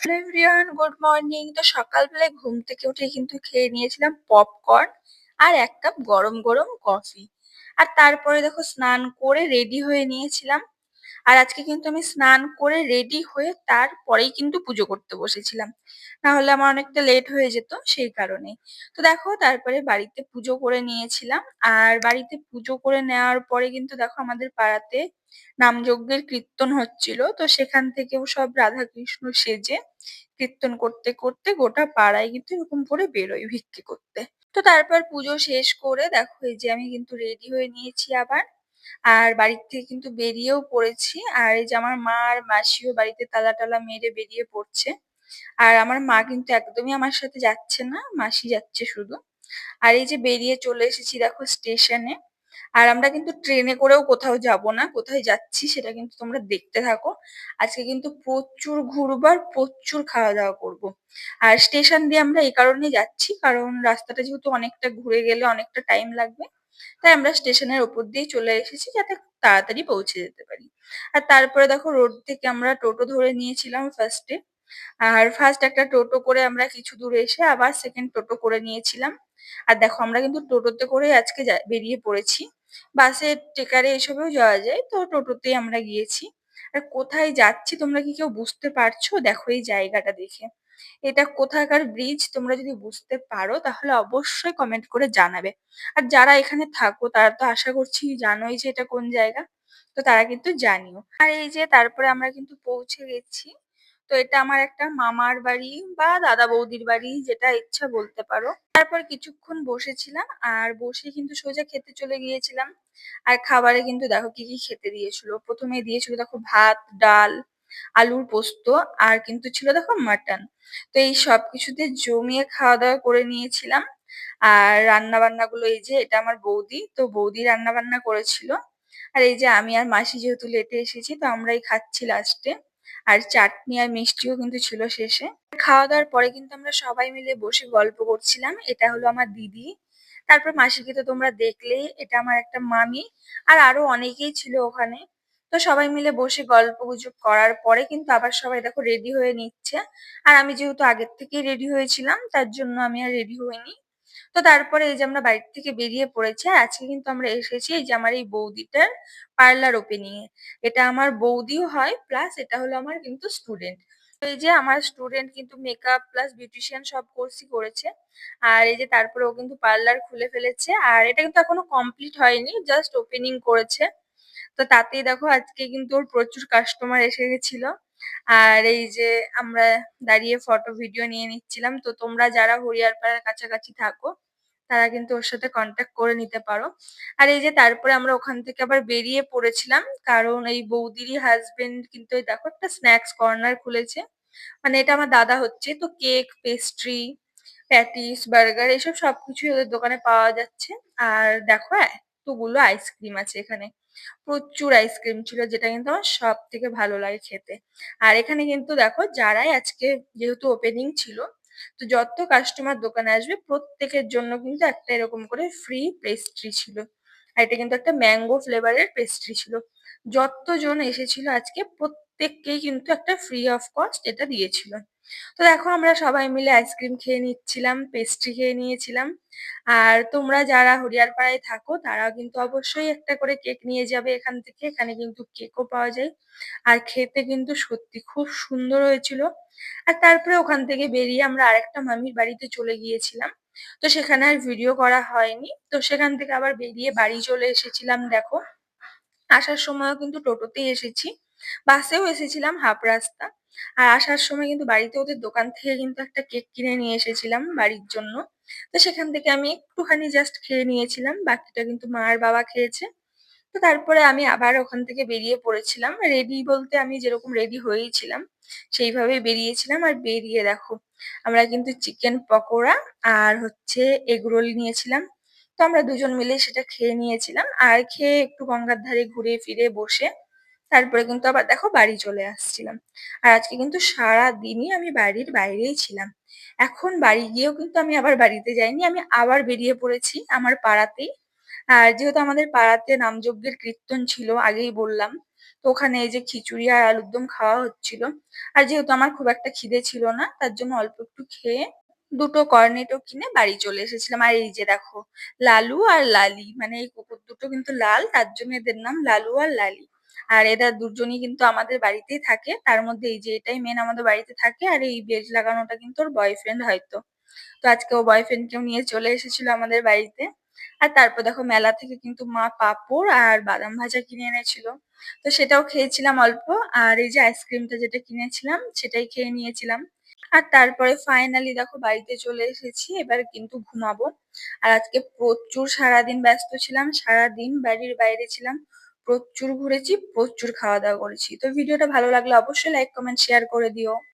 Hello everyone, good morning. তো সকালবেলায় ঘুম থেকে উঠে কিন্তু খেয়ে নিয়েছিলাম পপকর্ন আর এক কাপ গরম গরম কফি। আর তারপরে দেখো স্নান করে রেডি হয়ে নিয়েছিলাম। আর আজকে কিন্তু আমি স্নান করে রেডি হয়ে তারপরেই কিন্তু পুজো করতে বসেছিলাম, না হলে আমার অনেকটা লেট হয়ে যেত সেই কারণে। তো দেখো তারপরে বাড়িতে পুজো করে নিয়েছিলাম। আর বাড়িতে পুজো করে নেওয়ার পরে কিন্তু দেখো আমাদের পাড়াতে নামযজ্ঞের কীর্তন হচ্ছিল, তো সেখান থেকেও সব রাধা কৃষ্ণ সেজে কীর্তন করতে করতে গোটা পাড়ায় কিন্তু এরকম করে বেরোয় ভিক্ষে করতে। তো তারপর পুজো শেষ করে দেখো এই যে আমি কিন্তু রেডি হয়ে নিয়েছি আবার। আর বাড়ির থেকে কিন্তু বেরিয়েও পড়েছি। আর এই যে আমার মা আর মাসিও বাড়িতে তালা টালা মেরে বেরিয়ে পড়ছে। আর আমার মা কিন্তু একদমই আমার সাথে যাচ্ছে না, মাসি যাচ্ছে শুধু। আর এই যে বেরিয়ে চলে এসেছি দেখো স্টেশনে। আর আমরা কিন্তু ট্রেনে করেও কোথাও যাব না, কোথায় যাচ্ছি সেটা কিন্তু তোমরা দেখতে থাকো। আজকে কিন্তু প্রচুর ঘুরবো আর প্রচুর খাওয়া দাওয়া করব। আর স্টেশন দিয়ে আমরা এই কারণে যাচ্ছি কারণ রাস্তাটা যেহেতু অনেকটা ঘুরে গেলে অনেকটা টাইম লাগবে, তাই আমরা স্টেশনের ওপর দিয়ে চলে এসেছি যাতে তাড়াতাড়ি পৌঁছে যেতে পারি। আর তারপরে দেখো রোড থেকে আমরা টোটো ধরে নিয়েছিলাম ফার্স্টে। আর ফার্স্ট একটা টোটো করে আমরা কিছু দূর এসে আবার সেকেন্ড টোটো করে নিয়েছিলাম। আর দেখো আমরা কিন্তু টোটোতে করে আজকে বেরিয়ে পড়েছি। বাসে ট্রেকারে এসবেও যাওয়া যায়, তো টোটোতেই আমরা গিয়েছি। আর কোথায় যাচ্ছি তোমরা কি কেউ বুঝতে পারছো? দেখো এই জায়গাটা দেখে, এটা কোথাকার ব্রিজ তোমরা যদি বুঝতে পারো তাহলে অবশ্যই কমেন্ট করে জানাবে। আর যারা এখানে থাকো তারা তো আশা করছি জানোই যে এটা কোন জায়গা, তো তারা কিন্তু জানিও। আর এই যে তারপরে আমরা কিন্তু পৌঁছে গেছি। তো এটা আমার একটা মামার বাড়ি বা দাদা বৌদির বাড়ি, যেটা ইচ্ছা বলতে পারো। তারপর কিছুক্ষণ বসেছিলাম আর বসে কিন্তু সোজা খেতে চলে গিয়েছিলাম। আর খাবারে কিন্তু দেখো কি কি খেতে দিয়েছিল। প্রথমে দিয়েছিল দেখো ভাত, ডাল, আলুর পোস্ত, আর কিন্তু ছিল দেখো মাটন। তো এই সব কিছুতে জমিয়ে খাওয়া দাওয়া করে নিয়েছিলাম। আর রান্না বান্না গুলো এই যে এটা আমার বৌদি, তো বৌদি রান্না বান্না করেছিল। আর এই যে আমি আর মাসি যেহেতু লেটে এসেছি তো আমরাই খাচ্ছি লাস্টে। আর চাটনি আর মিষ্টিও কিন্তু ছিল শেষে। খাওয়া দাওয়ার পরে কিন্তু আমরা সবাই মিলে বসে গল্প করছিলাম। এটা হলো আমার দিদি। তারপর মাসিকে তো তোমরা দেখলেই, এটা আমার একটা মামি। আর আরো অনেকেই ছিল ওখানে। তো সবাই মিলে বসে গল্প গুজব করার পরে কিন্তু আবার সবাই দেখো রেডি হয়ে নিচ্ছে। আর আমি যেহেতু আগের থেকেই রেডি হয়েছিলাম তার জন্য আমি আর রেডি হইনি। তো তারপরে এই যে আমরা বাড়ি থেকে বেরিয়ে পড়েছি। আর আজকে কিন্তু আমরা এসেছি এই যে আমার এই বৌদিটার পার্লার ওপেনিং এ। এটা আমার বৌদিও হয় প্লাস এটা হলো আমার কিন্তু স্টুডেন্ট। তো এই যে আমার স্টুডেন্ট কিন্তু মেকআপ প্লাস বিউটিশিয়ান সব কোর্সই করেছে। আর এই যে তারপরে ও কিন্তু পার্লার খুলে ফেলেছে। আর এটা কিন্তু এখনো কমপ্লিট হয়নি, জাস্ট ওপেনিং করেছে। তো তাতেই দেখো আজকে কিন্তু ওর প্রচুর কাস্টমার এসে গেছিল। আর এই যে আমরা দাঁড়িয়ে ফটো ভিডিও নিয়ে নিচ্ছিলাম। তো তোমরা যারা হরিয়ারপাড়ার কাছাকাছি থাকো তারা কিন্তু ওর সাথে কন্ট্যাক্ট করে নিতে পারো। আর এই যে তারপরে আমরা ওখান থেকে আবার বেরিয়ে পড়েছিলাম কারণ এই বৌদিরই হাজবেন্ড কিন্তু এই দেখো একটা স্ন্যাক্স কর্নার খুলেছে। মানে এটা আমার দাদা হচ্ছে, তো কেক, পেস্ট্রি, প্যাটিস, বার্গার এসব সবকিছুই ওদের দোকানে পাওয়া যাচ্ছে। আর দেখো এতগুলো আইসক্রিম আছে এখানে, প্রচুর আইসক্রিম ছিল যেটা কিন্তু আমার সব থেকে ভালো লাগে খেতে। আর এখানে কিন্তু দেখো যারাই আজকে, যেহেতু ওপেনিং ছিল, তো যত কাস্টমার দোকানে আসবে প্রত্যেকের জন্য কিন্তু একটা এরকম করে ফ্রি পেস্ট্রি ছিল। আর এটা কিন্তু একটা ম্যাঙ্গো ফ্লেভারের পেস্ট্রি ছিল। যতজন এসেছিল আজকে প্রত্যেককেই কিন্তু একটা ফ্রি অফ কস্ট এটা দিয়েছিল। তো দেখো আমরা সবাই মিলে আইসক্রিম খেয়ে নিচ্ছিলাম, পেস্ট্রি খেয়ে নিয়েছিলাম। আর তোমরা যারা হরিয়ারপাড়ায় থাকো তারা কিন্তু অবশ্যই একটা করে কেক নিয়ে যাবে এখান থেকে, এখানে কিন্তু কেকও পাওয়া যায়। আর খেতে কিন্তু সত্যি খুব সুন্দর হয়েছিল। আর তারপরে ওখান থেকে বেরিয়ে আমরা আরেকটা মামির বাড়িতে চলে গিয়েছিলাম। তো সেখানে আর ভিডিও করা হয়নি। তো সেখান থেকে আবার বেরিয়ে বাড়ি চলে এসেছিলাম দেখো। আসার সময়ও কিন্তু টোটোতেই এসেছি, বাসেও এসেছিলাম হাফ রাস্তা। আর আসার সময় কিন্তু বাড়িতে ওদের দোকান থেকে কিন্তু একটা কেক কিনে নিয়ে এসেছিলাম বাড়ির জন্য। তো সেখান থেকে আমি একটুখানি জাস্ট খেয়ে নিয়েছিলাম, বাকিটা কিন্তু মা আর বাবা খেয়েছে। তো তারপরে আমি আবার ওখান থেকে বেরিয়ে পড়েছিলাম। রেডি বলতে আমি যেরকম রেডি হয়েইছিলাম সেইভাবেই বেরিয়েছিলাম। আর বেরিয়ে দেখো আমরা কিন্তু চিকেন পকোড়া আর হচ্ছে এগ রোল নিয়েছিলাম। তো আমরা দুজন মিলে সেটা খেয়ে নিয়েছিলাম। আর খেয়ে একটু গঙ্গার ধারে ঘুরে ফিরে বসে তারপরে কিন্তু আবার দেখো বাড়ি চলে আসছিলাম। আর আজকে কিন্তু সারা দিনই আমি বাড়ির বাইরেই ছিলাম। এখন বাড়ি গিয়েও কিন্তু আমি আবার বাড়িতে যাইনি, আমি আবার বেরিয়ে পড়েছি আমার পাড়াতেই। আর যেহেতু আমাদের পাড়াতে নামযজ্ঞের কীর্তন ছিল আগেই বললাম, তো ওখানে এই যে খিচুড়ি আর আলুর দম খাওয়া হচ্ছিল। আর যেহেতু আমার খুব একটা খিদে ছিল না, তার জন্য অল্প একটু খেয়ে দুটো কর্নেটো কিনে বাড়ি চলে এসেছিলাম। আর এই যে দেখো, লালু আর লালি, মানে এই কুকুর দুটো কিন্তু লাল, তার জন্য এদের নাম লালু আর লালি। আর এরা দুজনই কিন্তু আমাদের বাড়িতেই থাকে। তার মধ্যে এই যে এটাই মেন আমাদের বাড়িতে থাকে, আর এই বেজ লাগানোটা কিন্তু ওর বয়ফ্রেন্ড হয়তো। তো আজকে ও বয়ফ্রেন্ড কেও নিয়ে চলে এসেছিল আমাদের বাড়িতে। আর তারপর দেখো, মেলা থেকে কিন্তু মা পাঁপড় আর বাদাম ভাজা কিনে এনেছিল। তো সেটাও খেয়েছিলাম অল্প। আর এই যে আইসক্রিমটা যেটা কিনেছিলাম সেটাই খেয়ে নিয়েছিলাম। আর তারপরে ফাইনালি দেখো বাড়িতে চলে এসেছি, এবার কিন্তু ঘুমাবো। আর আজকে প্রচুর সারাদিন ব্যস্ত ছিলাম, সারাদিন বাড়ির বাইরে ছিলাম, প্রচুর ঘুরেছি, প্রচুর খাওয়া দাওয়া করেছি। তো ভিডিওটা ভালো লাগলে অবশ্যই লাইক কমেন্ট শেয়ার করে দিও।